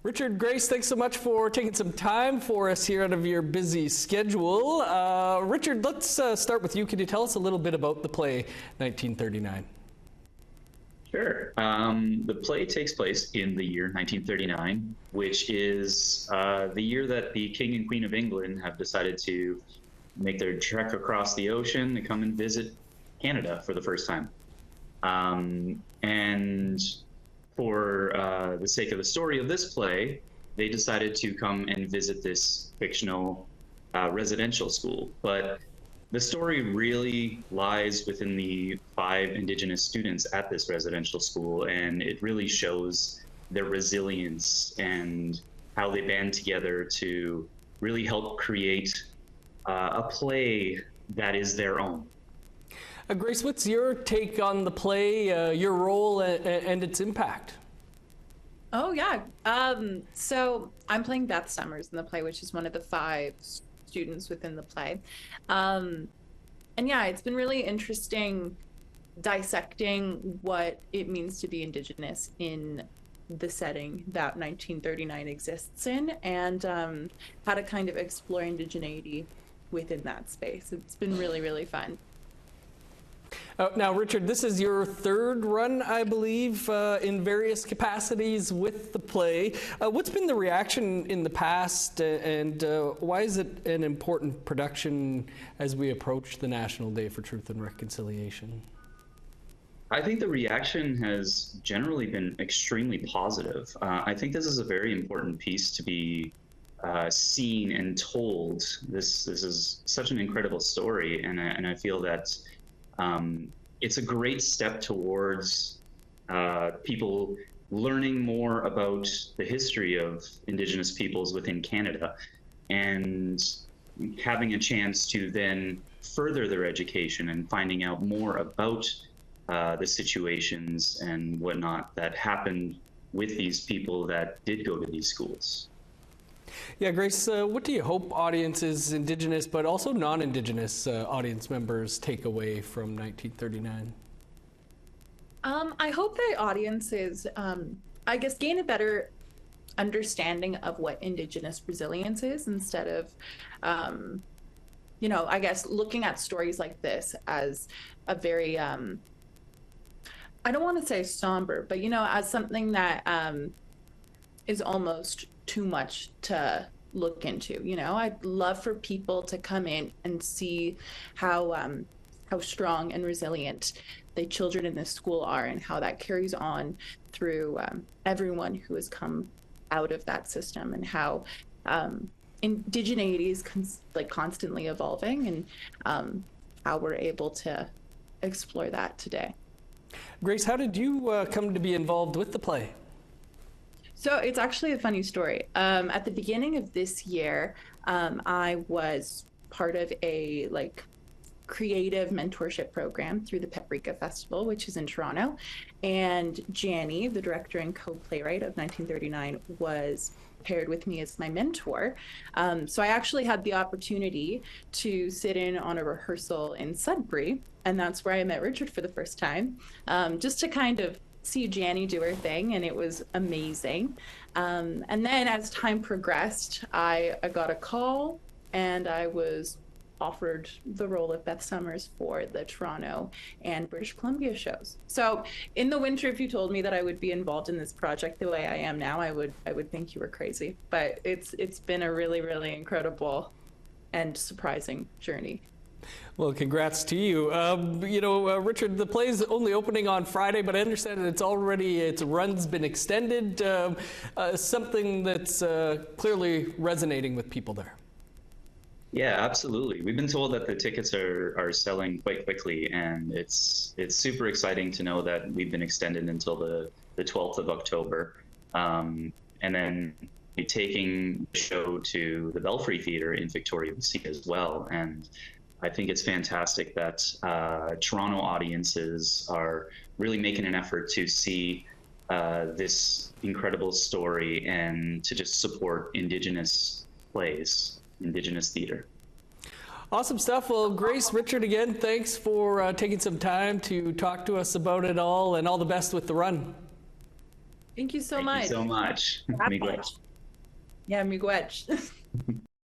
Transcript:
Richard, Grace, thanks so much for taking some time for us here out of your busy schedule. Richard, let's start with you. Can you tell us a little bit about the play 1939? Sure. The play takes place in the year 1939, which is the year that the King and Queen of England have decided to make their trek across the ocean to come and visit Canada for the first time. And for the sake of the story of this play, they decided to come and visit this fictional residential school. But the story really lies within the 5 Indigenous students at this residential school, and it really shows their resilience and how they band together to really help create a play that is their own. Grace, what's your take on the play, your role, and its impact? Oh, yeah. So I'm playing Beth Summers in the play, which is one of the 5 students within the play. And yeah, it's been really interesting dissecting what it means to be Indigenous in the setting that 1939 exists in, and how to kind of explore indigeneity within that space. It's been really, really fun. Now, Richard, this is your 3rd run, I believe, in various capacities with the play. What's been the reaction in the past, and why is it an important production as we approach the National Day for Truth and Reconciliation? I think the reaction has generally been extremely positive. I think this is a very important piece to be seen and told. This is such an incredible story, and I feel that it's a great step towards people learning more about the history of Indigenous peoples within Canada, and having a chance to then further their education and finding out more about the situations and whatnot that happened with these people that did go to these schools. Yeah, Grace, what do you hope audiences, Indigenous but also non-Indigenous audience members take away from 1939? I hope that audiences, I guess, gain a better understanding of what Indigenous resilience is, instead of, I guess, looking at stories like this as a very, I don't want to say somber, but, as something that is almost too much to look into. I'd love for people to come in and see how strong and resilient the children in this school are, and how that carries on through everyone who has come out of that system, and how indigeneity is constantly evolving, and how we're able to explore that today. Grace, how did you come to be involved with the play? So it's actually a funny story. At the beginning of this year, I was part of a creative mentorship program through the Paprika Festival, which is in Toronto. And Janny, the director and co-playwright of 1939, was paired with me as my mentor. So I actually had the opportunity to sit in on a rehearsal in Sudbury, and that's where I met Richard for the first time, just to kind of see Janny do her thing, and it was amazing. And then as time progressed, I got a call, and I was offered the role of Beth Summers for the Toronto and British Columbia shows. So in the winter, if you told me that I would be involved in this project the way I am now, I would think you were crazy. But it's been a really, really incredible and surprising journey. Well, congrats to you. Richard, the play is only opening on Friday, but I understand that its run's been extended, something that's clearly resonating with people there. Yeah, absolutely. We've been told that the tickets are selling quite quickly, and it's super exciting to know that we've been extended until the 12th of October. And then taking the show to the Belfry Theatre in Victoria, BC as well. And I think it's fantastic that Toronto audiences are really making an effort to see this incredible story and to just support Indigenous plays, Indigenous theater. Awesome stuff. Well, Grace, Richard, again, thanks for taking some time to talk to us about it all, and all the best with the run. Thank you so Thank much. you so much. Miigwech. Yeah, miigwech.